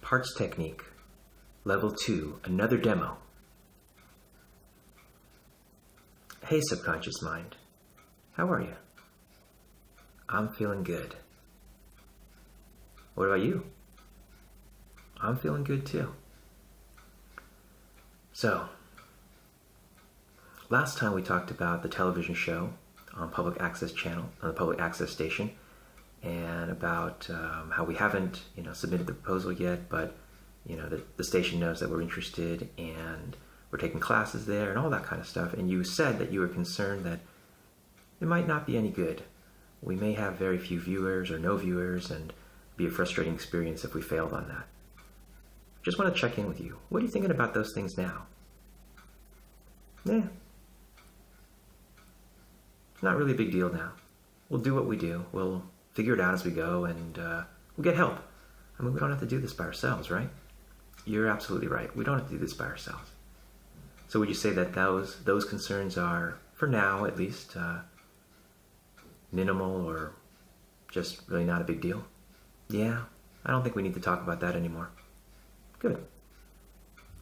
Parts Technique, Level 2, another demo. Hey, subconscious mind. How are you? I'm feeling good. What about you? I'm feeling good too. So, last time we talked about the television show on public access channel, on the public access station, and about how we haven't, submitted the proposal yet, but the station knows that we're interested and we're taking classes there and all that kind of stuff. And you said that you were concerned that it might not be any good. We may have very few viewers or no viewers, and be a frustrating experience if we failed on that. Just want to check in with you. What are you thinking about those things now? It's not really a big deal now. We'll do what we do. We'll figure it out as we go, and we'll get help. I mean, we don't have to do this by ourselves, right? You're absolutely right. We don't have to do this by ourselves. So would you say that those concerns are, for now at least, minimal or just really not a big deal? Yeah, I don't think we need to talk about that anymore. Good.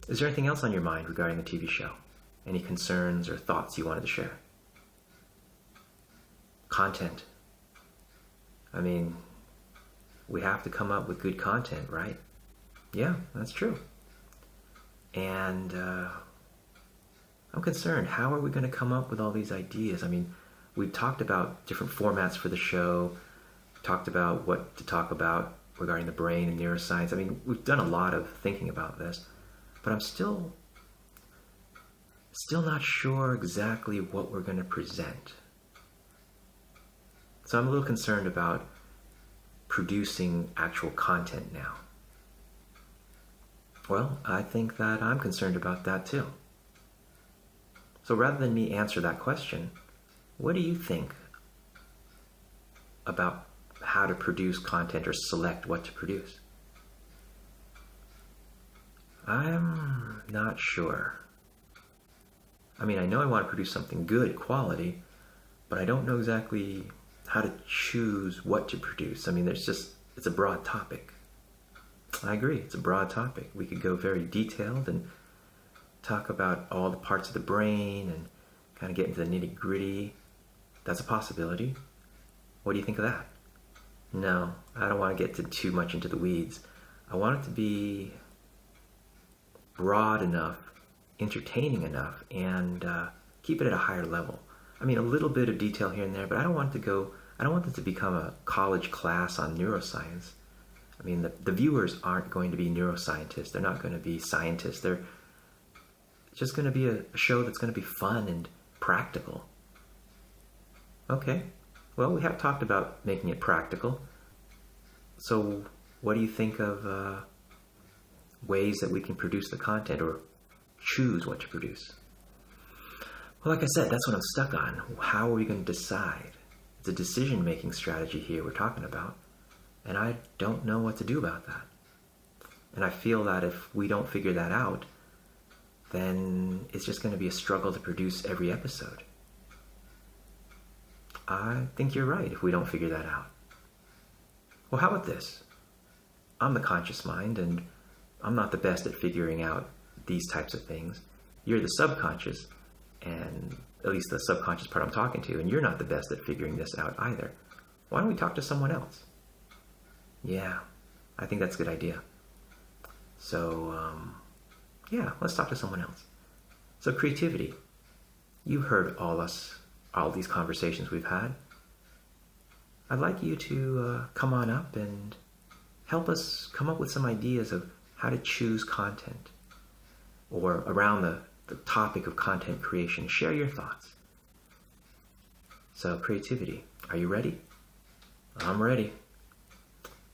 Is there anything else on your mind regarding the TV show? Any concerns or thoughts you wanted to share? Content. I mean, we have to come up with good content, right? Yeah, that's true. And I'm concerned, how are we going to come up with all these ideas? I mean, we've talked about different formats for the show, talked about what to talk about regarding the brain and neuroscience. I mean, we've done a lot of thinking about this, but I'm still not sure exactly what we're going to present. So I'm a little concerned about producing actual content now. Well, I think that I'm concerned about that too. So rather than me answer that question, what do you think about how to produce content or select what to produce? I'm not sure. I mean, I know I want to produce something good quality, but I don't know exactly how to choose what to produce. I mean, it's a broad topic. I agree, it's a broad topic. We could go very detailed and talk about all the parts of the brain and kind of get into the nitty-gritty. That's a possibility. What do you think of that? No, I don't want to get too much into the weeds. I want it to be broad enough, entertaining enough, and keep it at a higher level. I mean, a little bit of detail here and there, but I don't want it to become a college class on neuroscience. I mean, the viewers aren't going to be neuroscientists. They're not going to be scientists. They're just going to be a show that's going to be fun and practical. Okay. Well, we have talked about making it practical. So what do you think of ways that we can produce the content or choose what to produce? Well, like I said, that's what I'm stuck on. How are we going to decide? It's a decision-making strategy here we're talking about, and I don't know what to do about that. And I feel that if we don't figure that out, then it's just going to be a struggle to produce every episode. I think you're right if we don't figure that out. Well, how about this? I'm the conscious mind, and I'm not the best at figuring out these types of things. You're the subconscious, and at least the subconscious part I'm talking to, and you're not the best at figuring this out either. Why don't we talk to someone else? Yeah, I think that's a good idea. So, let's talk to someone else. So creativity. You've heard all these conversations we've had. I'd like you to come on up and help us come up with some ideas of how to choose content, or around the topic of content creation. Share your thoughts. So creativity, are you ready? I'm ready.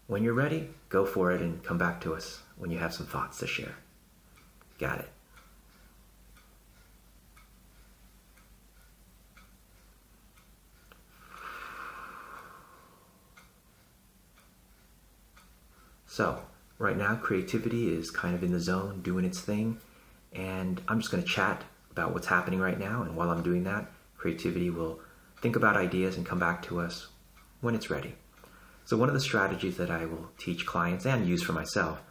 When you're ready, go for it and come back to us when you have some thoughts to share. Got it. So, right now, creativity is kind of in the zone, doing its thing, and I'm just going to chat about what's happening right now, and while I'm doing that, creativity will think about ideas and come back to us when it's ready. So one of the strategies that I will teach clients and use for myself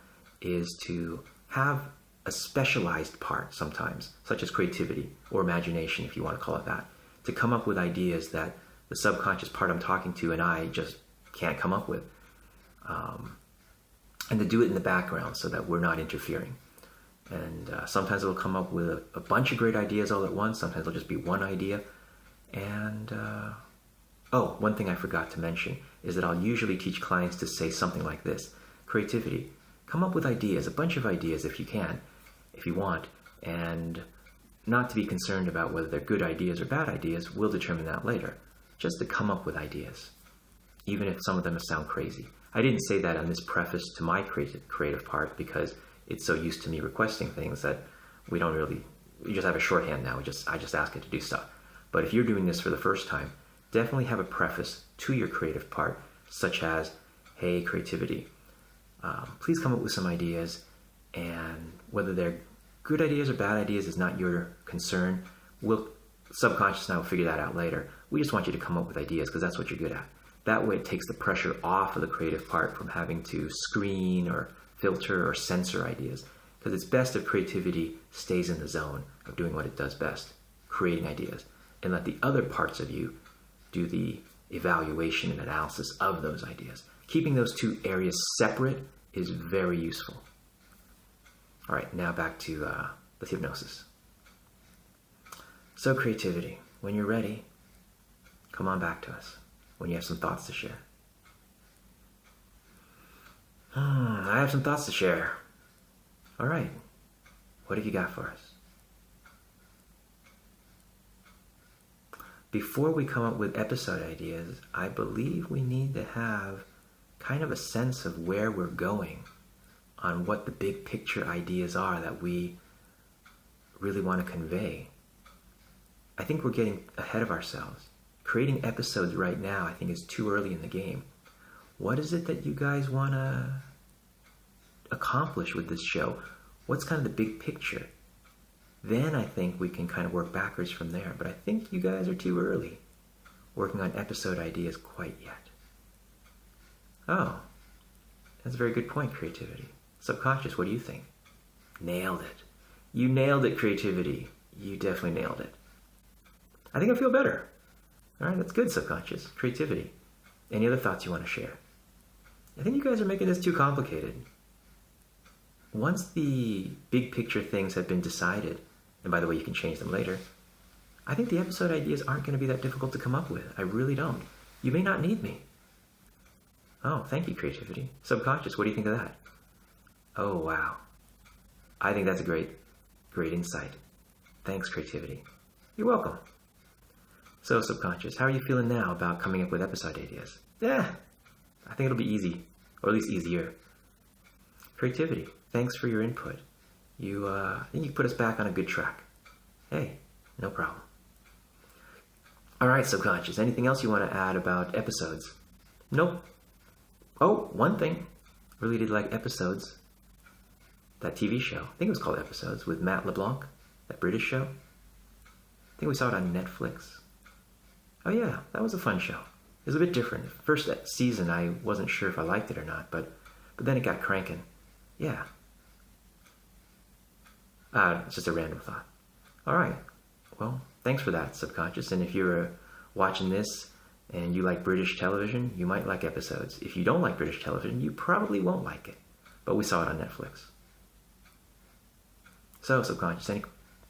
is to have a specialized part sometimes, such as creativity or imagination, if you want to call it that, to come up with ideas that the subconscious part I'm talking to and I just can't come up with. And to do it in the background so that we're not interfering. And sometimes it'll come up with a bunch of great ideas all at once. Sometimes it'll just be one idea. And, one thing I forgot to mention is that I'll usually teach clients to say something like this. Creativity. Come up with ideas, a bunch of ideas if you can, if you want. And not to be concerned about whether they're good ideas or bad ideas. We'll determine that later. Just to come up with ideas, even if some of them sound crazy. I didn't say that on this preface to my creative part because it's so used to me requesting things that we just have a shorthand now. I just ask it to do stuff. But if you're doing this for the first time, definitely have a preface to your creative part, such as, hey, creativity, please come up with some ideas, and whether they're good ideas or bad ideas is not your concern. Subconscious and I will figure that out later. We just want you to come up with ideas because that's what you're good at. That way it takes the pressure off of the creative part from having to screen or filter or censor ideas. Because it's best if creativity stays in the zone of doing what it does best, creating ideas, and let the other parts of you do the evaluation and analysis of those ideas. Keeping those two areas separate is very useful. All right, now back to the hypnosis. So creativity, when you're ready, come on back to us when you have some thoughts to share. I have some thoughts to share. All right, what have you got for us? Before we come up with episode ideas, I believe we need to have kind of a sense of where we're going on what the big picture ideas are that we really want to convey. I think we're getting ahead of ourselves. Creating episodes right now, I think, is too early in the game. What is it that you guys want to accomplish with this show? What's kind of the big picture? Then I think we can kind of work backwards from there. But I think you guys are too early working on episode ideas quite yet. Oh, that's a very good point, creativity. Subconscious, what do you think? Nailed it. You nailed it, creativity. You definitely nailed it. I think I feel better. All right, that's good, subconscious. Creativity. Any other thoughts you want to share? I think you guys are making this too complicated. Once the big picture things have been decided, and by the way, you can change them later, I think the episode ideas aren't going to be that difficult to come up with. I really don't. You may not need me. Oh, thank you, creativity. Subconscious, what do you think of that? Oh, wow. I think that's a great insight. Thanks, creativity. You're welcome. So, subconscious, how are you feeling now about coming up with episode ideas? Yeah, I think it'll be easy, or at least easier. Creativity, thanks for your input. I think you put us back on a good track. Hey, no problem. All right, subconscious, anything else you want to add about episodes? Nope. Oh, one thing. Really did like Episodes. That TV show. I think it was called Episodes with Matt LeBlanc. That British show. I think we saw it on Netflix. Oh yeah, that was a fun show. It was a bit different. First season, I wasn't sure if I liked it or not, but then it got cranking. Yeah. It's just a random thought. All right. Well, thanks for that, subconscious. And if you're watching this and you like British television, you might like Episodes. If you don't like British television, you probably won't like it. But we saw it on Netflix. So, subconscious,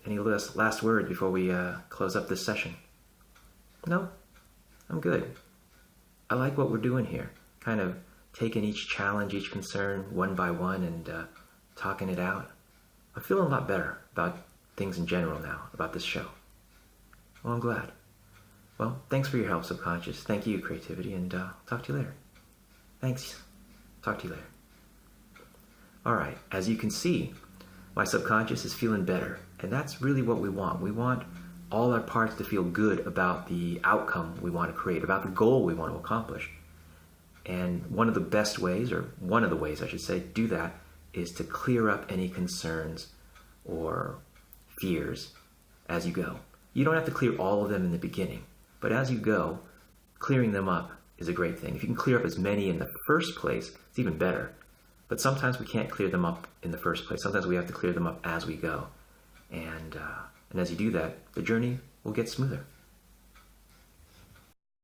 any last words before we close up this session? No, I'm good. I like what we're doing here. Kind of taking each challenge, each concern one by one and talking it out. I'm feeling a lot better about things in general now, about this show. Well, I'm glad. Well, thanks for your help, subconscious. Thank you, creativity, and talk to you later. Thanks. Talk to you later. All right, as you can see, my subconscious is feeling better, and that's really what we want. We want all our parts to feel good about the outcome we want to create, about the goal we want to accomplish. And one of the best ways, or one of the ways I should say, do that is to clear up any concerns or fears as you go. You don't have to clear all of them in the beginning, but as you go, clearing them up is a great thing. If you can clear up as many in the first place, it's even better. But sometimes we can't clear them up in the first place. Sometimes we have to clear them up as we go. And as you do that, the journey will get smoother.